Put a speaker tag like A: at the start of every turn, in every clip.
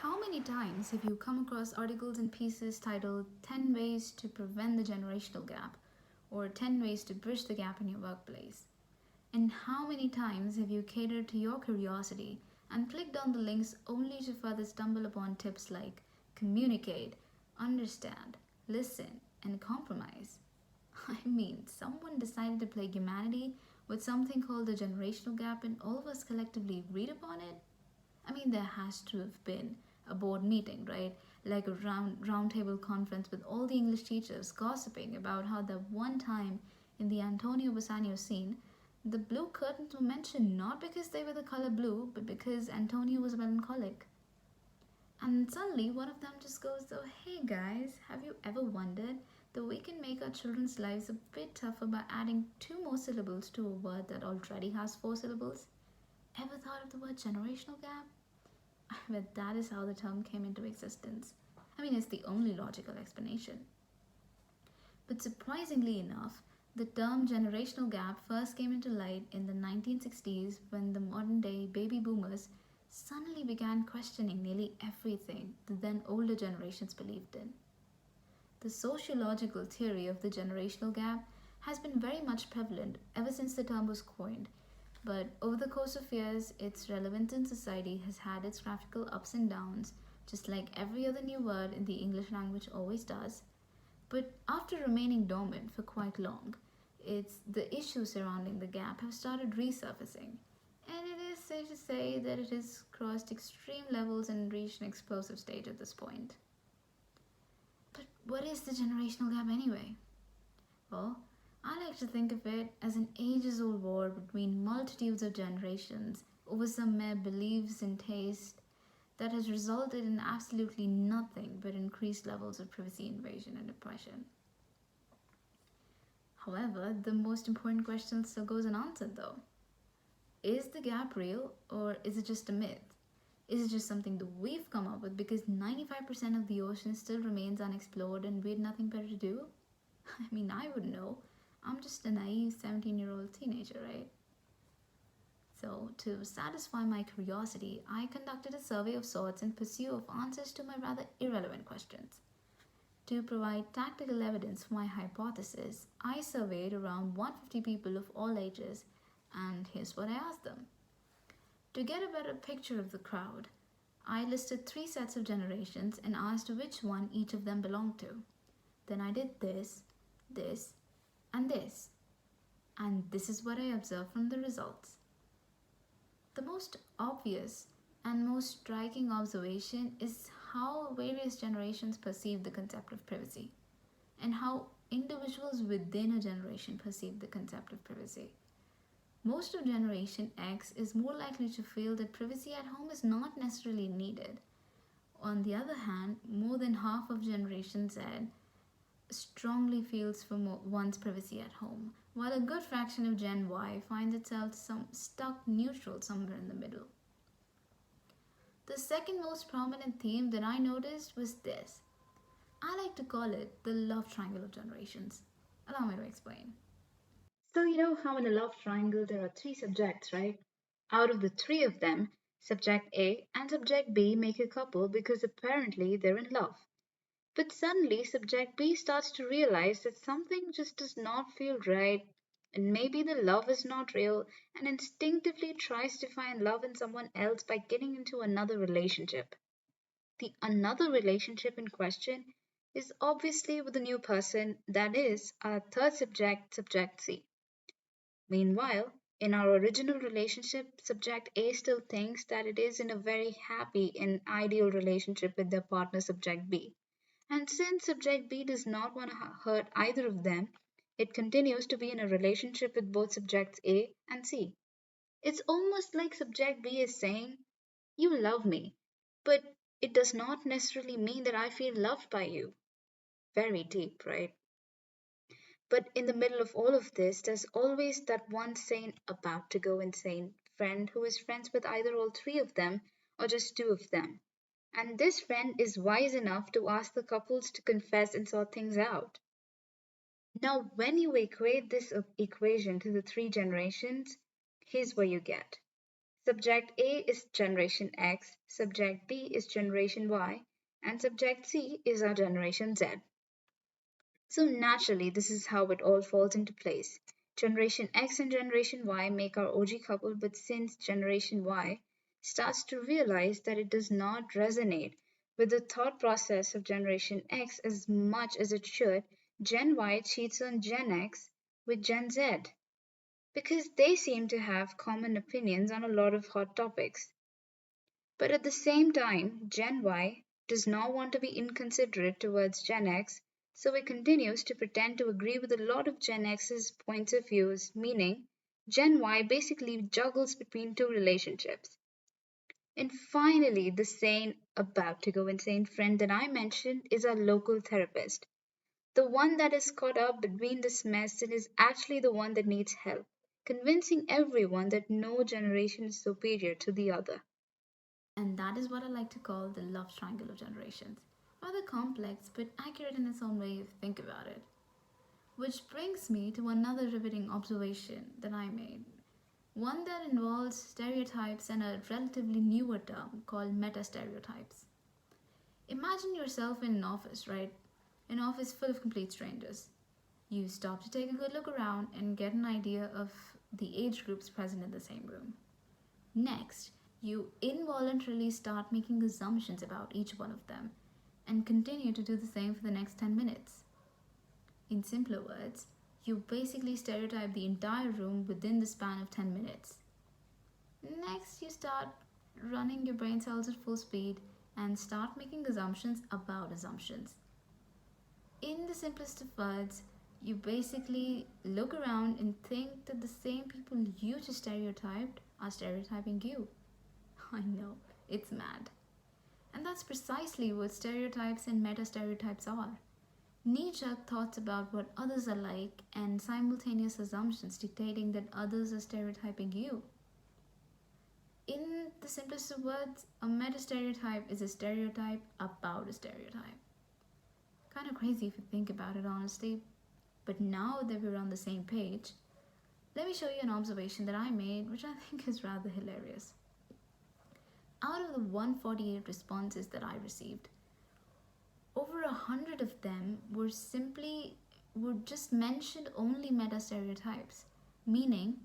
A: How many times have you come across articles and pieces titled 10 Ways to Prevent the Generational Gap or 10 Ways to Bridge the Gap in Your Workplace? And how many times have you catered to your curiosity and clicked on the links only to further stumble upon tips like communicate, understand, listen, and compromise? I mean, someone decided to play humanity with something called the generational gap, and all of us collectively read upon it. I mean, there has to have been a board meeting, right? Like a round table conference with all the English teachers gossiping about how the one time in the Antonio Bassanio scene, the blue curtains were mentioned not because they were the color blue, but because Antonio was melancholic. And suddenly one of them just goes, "Oh, hey guys, have you ever wondered that we can make our children's lives a bit tougher by adding two more syllables to a word that already has four syllables? Ever thought of the word generational gap?" But that is how the term came into existence. I mean, it's the only logical explanation. But surprisingly enough, the term generational gap first came into light in the 1960s when the modern day baby boomers suddenly began questioning nearly everything the then older generations believed in. The sociological theory of the generational gap has been very much prevalent ever since the term was coined, but over the course of years, its relevance in society has had its graphical ups and downs, just like every other new word in the English language always does. But after remaining dormant for quite long, it's the issues surrounding the gap have started resurfacing. And it is safe to say that it has crossed extreme levels and reached an explosive stage at this point. But what is the generational gap anyway? Well, I like to think of it as an ages old war between multitudes of generations over some mere beliefs and taste that has resulted in absolutely nothing but increased levels of privacy invasion and oppression. However, the most important question still goes unanswered though. Is the gap real or is it just a myth? Is it just something that we've come up with because 95% of the ocean still remains unexplored and we had nothing better to do? I mean, I would know. I'm just a naive 17-year-old teenager, right? So, to satisfy my curiosity, I conducted a survey of sorts in pursuit of answers to my rather irrelevant questions. To provide tactical evidence for my hypothesis, I surveyed around 150 people of all ages, and here's what I asked them. To get a better picture of the crowd, I listed three sets of generations and asked which one each of them belonged to. Then I did this, and this. And this is what I observed from the results. The most obvious and most striking observation is how various generations perceive the concept of privacy and how individuals within a generation perceive the concept of privacy. Most of Generation X is more likely to feel that privacy at home is not necessarily needed. On the other hand, more than half of Generation Z strongly feels for one's privacy at home, while a good fraction of Gen Y finds itself stuck neutral somewhere in the middle. The second most prominent theme that I noticed was this. I like to call it the love triangle of generations. Allow me to explain. So, you know how in a love triangle there are three subjects, right? Out of the three of them, subject A and subject B make a couple because apparently they're in love. But suddenly, subject B starts to realize that something just does not feel right, and maybe the love is not real, and instinctively tries to find love in someone else by getting into another relationship. The another relationship in question is obviously with a new person, that is, our third subject, subject C. Meanwhile, in our original relationship, subject A still thinks that it is in a very happy and ideal relationship with their partner, subject B. And since subject B does not want to hurt either of them, it continues to be in a relationship with both subjects A and C. It's almost like subject B is saying, "You love me, but it does not necessarily mean that I feel loved by you." Very deep, right? But in the middle of all of this, there's always that one sane, about to go insane friend who is friends with either all three of them or just two of them. And this friend is wise enough to ask the couples to confess and sort things out. Now, when you equate this equation to the three generations, here's what you get.
B: Subject A is Generation X, Subject B is Generation Y, and Subject C is our Generation Z. So naturally, this is how it all falls into place. Generation X and Generation Y make our OG couple, but since Generation Y starts to realize that it does not resonate with the thought process of Generation X as much as it should, Gen Y cheats on Gen X with Gen Z because they seem to have common opinions on a lot of hot topics. But at the same time, Gen Y does not want to be inconsiderate towards Gen X, so it continues to pretend to agree with a lot of Gen X's points of views, meaning Gen Y basically juggles between two relationships. And finally, the sane, about to go insane friend that I mentioned is our local therapist. The one that is caught up between this mess and is actually the one that needs help, convincing everyone that no generation is superior to the other.
A: And that is what I like to call the love triangle of generations. Rather complex, but accurate in its own way if you think about it. Which brings me to another riveting observation that I made. One that involves stereotypes and a relatively newer term called meta stereotypes. Imagine yourself in an office, right? An office full of complete strangers. You stop to take a good look around and get an idea of the age groups present in the same room. Next, you involuntarily start making assumptions about each one of them and continue to do the same for the next 10 minutes. In simpler words, you basically stereotype the entire room within the span of 10 minutes. Next, you start running your brain cells at full speed and start making assumptions about assumptions. In the simplest of words, you basically look around and think that the same people you just stereotyped are stereotyping you. I know, it's mad. And that's precisely what stereotypes and meta stereotypes are. Knee jerk thoughts about what others are like and simultaneous assumptions dictating that others are stereotyping you. In the simplest of words, a meta stereotype is a stereotype about a stereotype. Kind of crazy if you think about it, honestly. But now that we're on the same page, let me show you an observation that I made, which I think is rather hilarious. Out of the 148 responses that I received, over 100 of them were just mentioned only meta stereotypes, meaning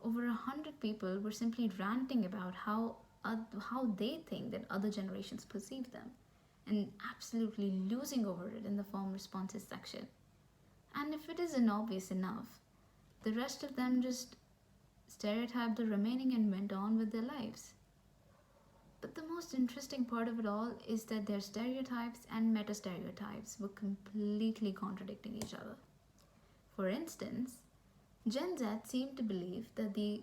A: over 100 people were simply ranting about how they think that other generations perceive them and absolutely losing over it in the form responses section. And if it isn't obvious enough, the rest of them just stereotyped the remaining and went on with their lives. But the most interesting part of it all is that their stereotypes and meta stereotypes were completely contradicting each other. For instance, Gen Z seemed to believe that the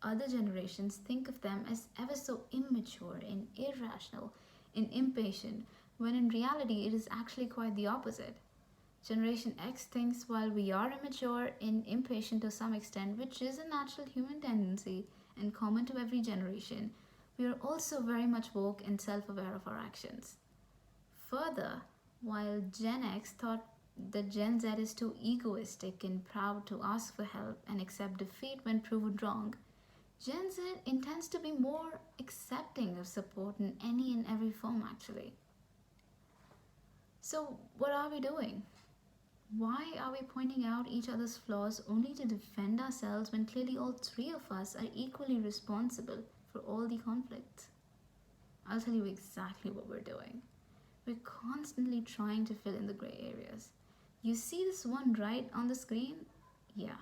A: other generations think of them as ever so immature and irrational and impatient, when in reality it is actually quite the opposite. Generation X thinks while we are immature and impatient to some extent, which is a natural human tendency and common to every generation, we are also very much woke and self aware of our actions. Further, while Gen X thought that Gen Z is too egoistic and proud to ask for help and accept defeat when proven wrong, Gen Z intends to be more accepting of support in any and every form, actually. So, what are we doing? Why are we pointing out each other's flaws only to defend ourselves when clearly all three of us are equally responsible for all the conflicts? I'll tell you exactly what we're doing. We're constantly trying to fill in the gray areas. You see this one right on the screen? Yeah,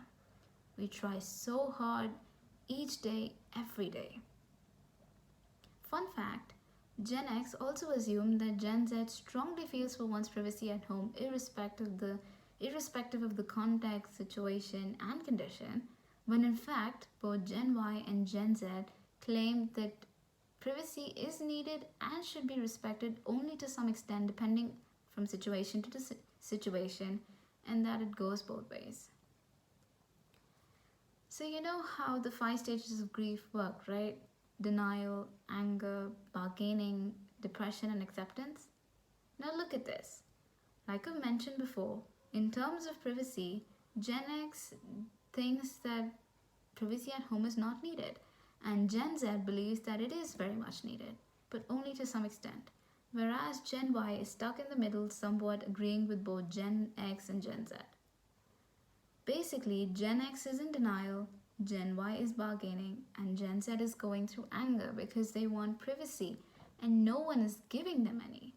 A: we try so hard each day, every day. Fun fact, Gen X also assumed that Gen Z strongly feels for one's privacy at home irrespective of the context, situation, and condition, when in fact both Gen Y and Gen Z claim that privacy is needed and should be respected only to some extent depending from situation to situation, and that it goes both ways. So, you know how the five stages of grief work, right? Denial, anger, bargaining, depression, and acceptance. Now, look at this. Like I mentioned before, in terms of privacy, Gen X thinks that privacy at home is not needed. And Gen Z believes that it is very much needed, but only to some extent, whereas Gen Y is stuck in the middle, somewhat agreeing with both Gen X and Gen Z. Basically, Gen X is in denial, Gen Y is bargaining, and Gen Z is going through anger because they want privacy and no one is giving them any.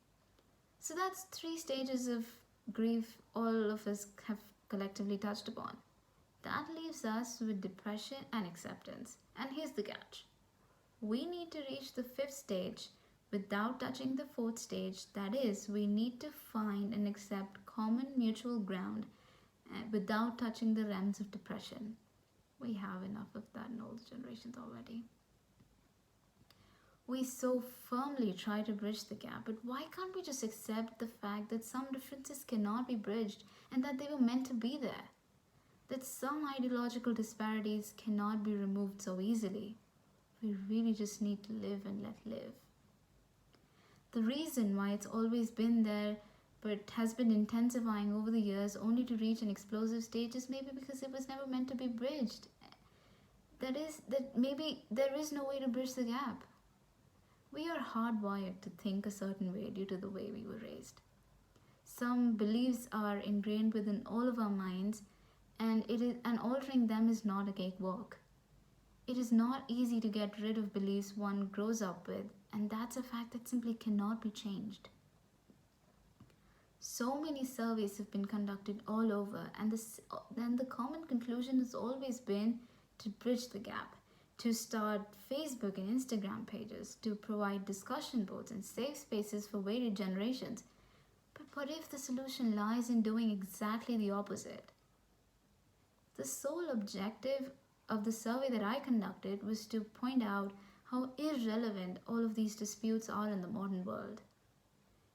A: So that's three stages of grief all of us have collectively touched upon. That leaves us with depression and acceptance. And here's the catch: we need to reach the fifth stage without touching the fourth stage. That is, we need to find and accept common mutual ground without touching the realms of depression. We have enough of that in older generations already. We so firmly try to bridge the gap, but why can't we just accept the fact that some differences cannot be bridged and that they were meant to be there? That some ideological disparities cannot be removed so easily. We really just need to live and let live. The reason why it's always been there but has been intensifying over the years only to reach an explosive stage is maybe because it was never meant to be bridged. That is, that maybe there is no way to bridge the gap. We are hardwired to think a certain way due to the way we were raised. Some beliefs are ingrained within all of our minds, and altering them is not a cakewalk. It is not easy to get rid of beliefs one grows up with, and that's a fact that simply cannot be changed. So many surveys have been conducted all over, and the common conclusion has always been to bridge the gap, to start Facebook and Instagram pages, to provide discussion boards and safe spaces for varied generations. But what if the solution lies in doing exactly the opposite? The sole objective of the survey that I conducted was to point out how irrelevant all of these disputes are in the modern world.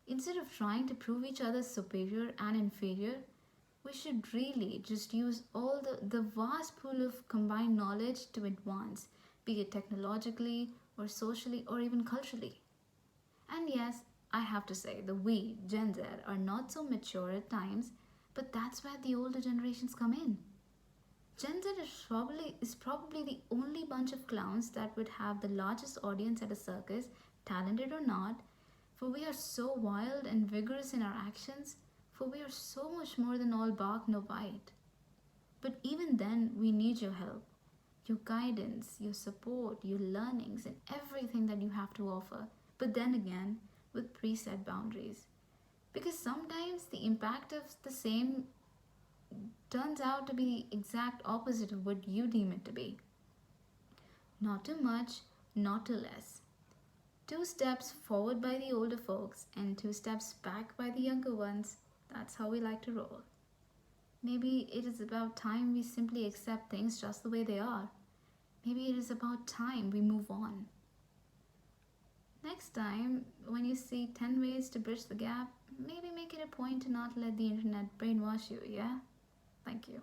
A: Instead of trying to prove each other superior and inferior, we should really just use all the vast pool of combined knowledge to advance, be it technologically or socially or even culturally. And yes, I have to say, the we, Gen Z, are not so mature at times, but that's where the older generations come in. Gen Z is probably the only bunch of clowns that would have the largest audience at a circus, talented or not, for we are so wild and vigorous in our actions, for we are so much more than all bark no bite. But even then, we need your help, your guidance, your support, your learnings, and everything that you have to offer. But then again, with preset boundaries. Because sometimes the impact of the same turns out to be the exact opposite of what you deem it to be. Not too much, not too less. 2 steps forward by the older folks and 2 steps back by the younger ones. That's how we like to roll. Maybe it is about time we simply accept things just the way they are. Maybe it is about time we move on. Next time, when you see 10 ways to bridge the gap, maybe make it a point to not let the internet brainwash you, yeah? Thank you.